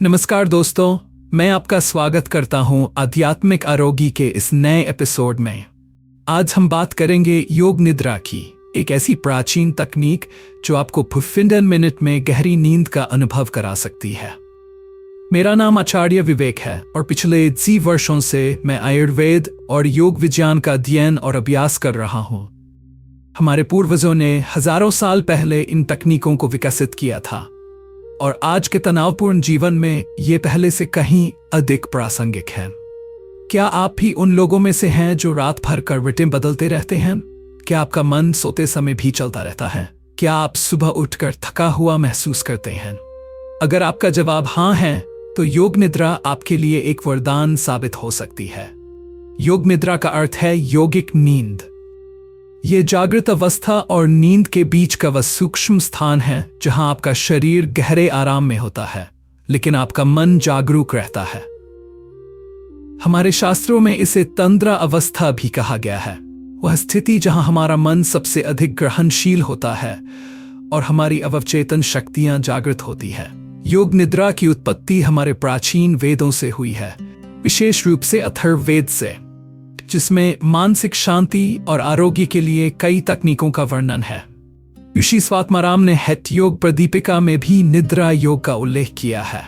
नमस्कार दोस्तों, मैं आपका स्वागत करता हूं आध्यात्मिक आरोग्य के इस नए एपिसोड में। आज हम बात करेंगे योग निद्रा की, एक ऐसी प्राचीन तकनीक जो आपको 15 मिनट में गहरी नींद का अनुभव करा सकती है। मेरा नाम आचार्य विवेक है और पिछले 10 वर्षों से मैं आयुर्वेद और योग विज्ञान का अध्ययन और अभ्यास कर रहा हूं। हमारे पूर्वजों ने हजारों साल पहले इन तकनीकों को विकसित किया था और आज के तनावपूर्ण जीवन में ये पहले से कहीं अधिक प्रासंगिक है। क्या आप भी उन लोगों में से हैं जो रात भर करवटें बदलते रहते हैं? क्या आपका मन सोते समय भी चलता रहता है? क्या आप सुबह उठकर थका हुआ महसूस करते हैं? अगर आपका जवाब हाँ है, तो योग निद्रा आपके लिए एक वरदान साबित हो सकती है। योग निद्रा का अर्थ है यौगिक नींद। ये जागृत अवस्था और नींद के बीच का वह सूक्ष्म स्थान है जहां आपका शरीर गहरे आराम में होता है, लेकिन आपका मन जागरूक रहता है। हमारे शास्त्रों में इसे तंद्रा अवस्था भी कहा गया है, वह स्थिति जहां हमारा मन सबसे अधिक ग्रहणशील होता है और हमारी अवचेतन शक्तियां जागृत होती है। योग निद्रा की उत्पत्ति हमारे प्राचीन वेदों से हुई है, विशेष रूप से अथर्ववेद से, जिसमें मानसिक शांति और आरोग्य के लिए कई तकनीकों का वर्णन है। ऋषि स्वात्माराम ने हठ योग प्रदीपिका में भी निद्रा योग का उल्लेख किया है।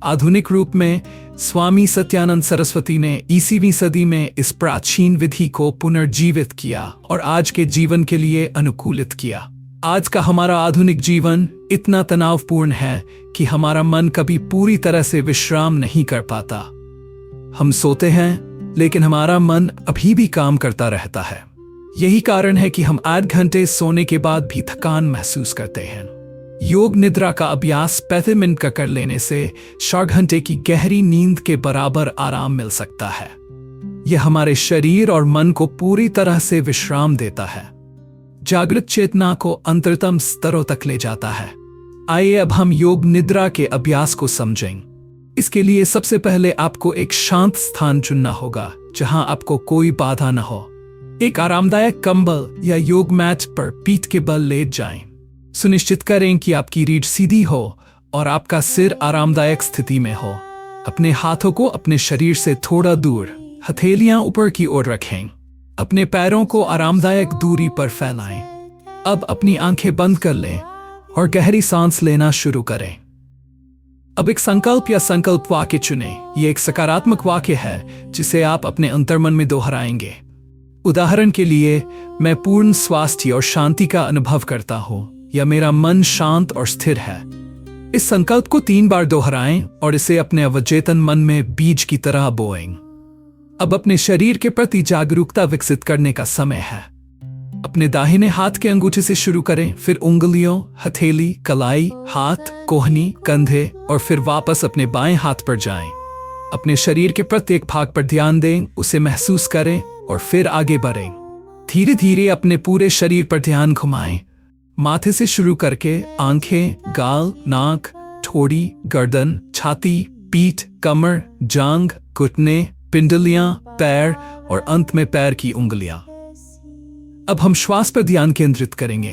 आधुनिक रूप में स्वामी सत्यानंद सरस्वती ने 20वीं सदी में इस प्राचीन विधि को पुनर्जीवित किया और आज के जीवन के लिए अनुकूलित किया। आज का हमारा आधुनिक जीवन इतना तनावपूर्ण है कि हमारा मन कभी पूरी तरह से विश्राम नहीं कर पाता। हम सोते हैं, लेकिन हमारा मन अभी भी काम करता रहता है। यही कारण है कि हम 8 घंटे सोने के बाद भी थकान महसूस करते हैं। योग निद्रा का अभ्यास 35 मिनट का कर लेने से 4 घंटे की गहरी नींद के बराबर आराम मिल सकता है। यह हमारे शरीर और मन को पूरी तरह से विश्राम देता है, जागृत चेतना को अंतरतम स्तरों तक ले जाता है। आइए अब हम योग निद्रा के अभ्यास को समझें। इसके लिए सबसे पहले आपको एक शांत स्थान चुनना होगा जहां आपको कोई बाधा न हो। एक आरामदायक कंबल या योग मैट पर पीठ के बल लेट जाएं। सुनिश्चित करें कि आपकी रीढ़ सीधी हो और आपका सिर आरामदायक स्थिति में हो। अपने हाथों को अपने शरीर से थोड़ा दूर, हथेलियां ऊपर की ओर रखें। अपने पैरों को आरामदायक दूरी पर फैलाएं। अब अपनी आंखें बंद कर लें और गहरी सांस लेना शुरू करें। अब एक संकल्प या संकल्प वाक्य चुनें। यह एक सकारात्मक वाक्य है जिसे आप अपने अंतर्मन में दोहराएंगे। उदाहरण के लिए, मैं पूर्ण स्वास्थ्य और शांति का अनुभव करता हूं, या मेरा मन शांत और स्थिर है। इस संकल्प को 3 बार दोहराएं और इसे अपने अवचेतन मन में बीज की तरह बोएं। अब अपने शरीर के प्रति जागरूकता विकसित करने का समय है। अपने दाहिने हाथ के अंगूठे से शुरू करें, फिर उंगलियों, हथेली, कलाई, हाथ, कोहनी, कंधे और फिर वापस अपने बाएं हाथ पर जाएं। अपने शरीर के प्रत्येक भाग पर ध्यान दें, उसे महसूस करें और फिर आगे बढ़ें। धीरे धीरे अपने पूरे शरीर पर ध्यान घुमाएं, माथे से शुरू करके आंखें, गाल, नाक, ठोड़ी, गर्दन, छाती, पीठ, कमर, जांघ, घुटने, पिंडलियां, पैर और अंत में पैर की उंगलियां। अब हम श्वास पर ध्यान केंद्रित करेंगे।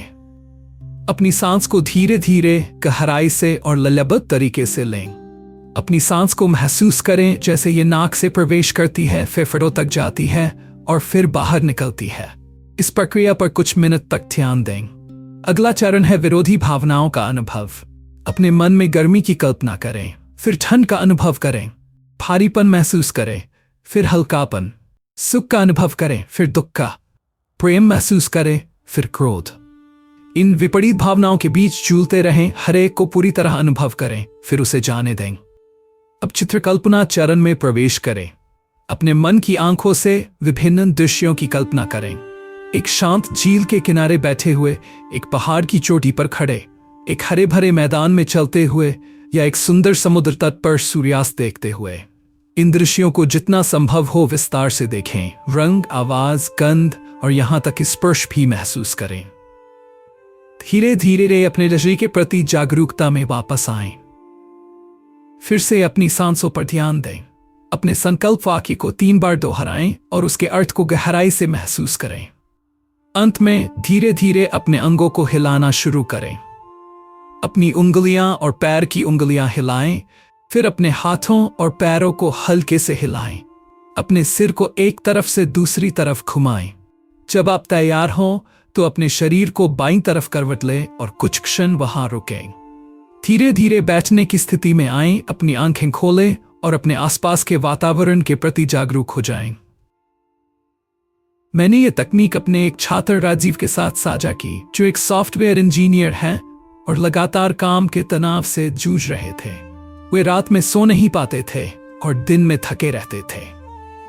अपनी सांस को धीरे धीरे, गहराई से और लयबद्ध तरीके से लें। अपनी सांस को महसूस करें जैसे ये नाक से प्रवेश करती है, फेफड़ों तक जाती है और फिर बाहर निकलती है। इस प्रक्रिया पर कुछ मिनट तक ध्यान दें। अगला चरण है विरोधी भावनाओं का अनुभव। अपने मन में गर्मी की कल्पना करें, फिर ठंड का अनुभव करें, भारीपन महसूस करें, फिर हल्कापन, सुख का अनुभव करें, फिर दुख का, प्रेम महसूस करें, फिर क्रोध। इन विपरीत भावनाओं के बीच झूलते रहें, हर एक को पूरी तरह अनुभव करें, फिर उसे जाने दें। अब चित्रकल्पना चरण में प्रवेश करें। अपने मन की आंखों से विभिन्न दृश्यों की कल्पना करें। एक शांत झील के किनारे बैठे हुए, एक पहाड़ की चोटी पर खड़े, एक हरे भरे मैदान में चलते हुए, या एक सुंदर समुद्र तट पर सूर्यास्त देखते हुए। इन दृश्यों को जितना संभव हो विस्तार से देखें। रंग, आवाज, गंध और यहां तक स्पर्श भी महसूस करें। धीरे धीरे अपने शरीर के प्रति जागरूकता में वापस आएं। फिर से अपनी सांसों पर ध्यान दें। अपने संकल्प वाक्य को 3 बार दोहराएं और उसके अर्थ को गहराई से महसूस करें। अंत में धीरे धीरे अपने अंगों को हिलाना शुरू करें। अपनी उंगलियां और पैर की उंगलियां हिलाएं, फिर अपने हाथों और पैरों को हल्के से हिलाएं। अपने सिर को एक तरफ से दूसरी तरफ घुमाएं। जब आप तैयार हों तो अपने शरीर को बाईं तरफ करवट लें और कुछ क्षण वहां रुकें। धीरे धीरे बैठने की स्थिति में आएं, अपनी आंखें खोलें और अपने आसपास के वातावरण के प्रति जागरूक हो जाएं। मैंने ये तकनीक अपने एक छात्र राजीव के साथ साझा की, जो एक सॉफ्टवेयर इंजीनियर हैं और लगातार काम के तनाव से जूझ रहे थे। वे रात में सो नहीं पाते थे और दिन में थके रहते थे।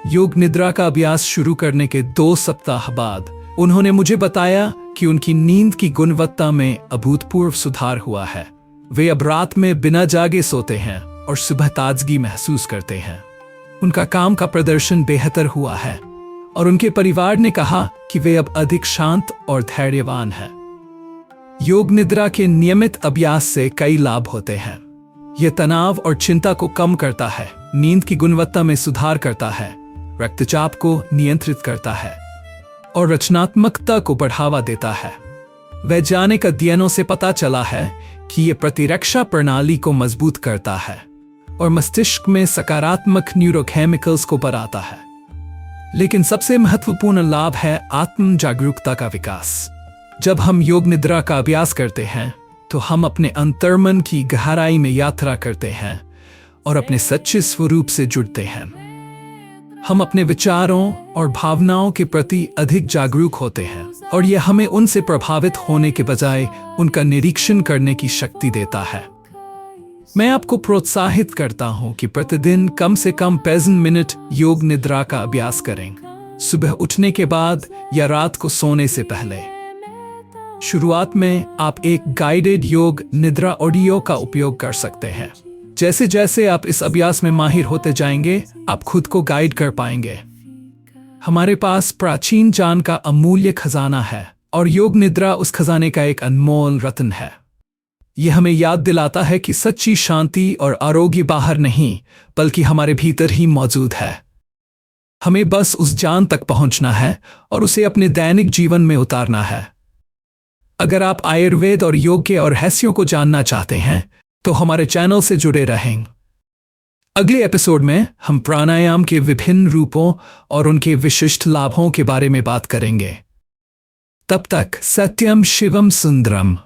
योग निद्रा का अभ्यास शुरू करने के 2 सप्ताह बाद उन्होंने मुझे बताया कि उनकी नींद की गुणवत्ता में अभूतपूर्व सुधार हुआ है। वे अब रात में बिना जागे सोते हैं और सुबह ताजगी महसूस करते हैं। उनका काम का प्रदर्शन बेहतर हुआ है और उनके परिवार ने कहा कि वे अब अधिक शांत और धैर्यवान हैं। योग निद्रा के नियमित अभ्यास से कई लाभ होते हैं। यह तनाव और चिंता को कम करता है, नींद की गुणवत्ता में सुधार करता है, रक्तचाप को नियंत्रित करता है और रचनात्मकता को बढ़ावा देता है। वैज्ञानिक अध्ययनों से पता चला है कि यह प्रतिरक्षा प्रणाली को मजबूत करता है और मस्तिष्क में सकारात्मक न्यूरोकेमिकल्स को बढ़ाता है। लेकिन सबसे महत्वपूर्ण लाभ है आत्म जागरूकता का विकास। जब हम योग निद्रा का अभ्यास करते हैं तो हम अपने अंतर्मन की गहराई में यात्रा करते हैं और अपने सच्चे स्वरूप से जुड़ते हैं। हम अपने विचारों और भावनाओं के प्रति अधिक जागरूक होते हैं और यह हमें उनसे प्रभावित होने के बजाय उनका निरीक्षण करने की शक्ति देता है। मैं आपको प्रोत्साहित करता हूं कि प्रतिदिन कम से कम 5 मिनट योग निद्रा का अभ्यास करें, सुबह उठने के बाद या रात को सोने से पहले। शुरुआत में आप एक गाइडेड योग निद्रा ऑडियो का उपयोग कर सकते हैं। जैसे जैसे आप इस अभ्यास में माहिर होते जाएंगे, आप खुद को गाइड कर पाएंगे। हमारे पास प्राचीन ज्ञान का अमूल्य खजाना है और योग निद्रा उस खजाने का एक अनमोल रत्न है। यह हमें याद दिलाता है कि सच्ची शांति और आरोग्य बाहर नहीं, बल्कि हमारे भीतर ही मौजूद है। हमें बस उस ज्ञान तक पहुंचना है और उसे अपने दैनिक जीवन में उतारना है। अगर आप आयुर्वेद और योग के और रहस्यों को जानना चाहते हैं तो हमारे चैनल से जुड़े रहें। अगले एपिसोड में हम प्राणायाम के विभिन्न रूपों और उनके विशिष्ट लाभों के बारे में बात करेंगे। तब तक सत्यम शिवम सुंदरम।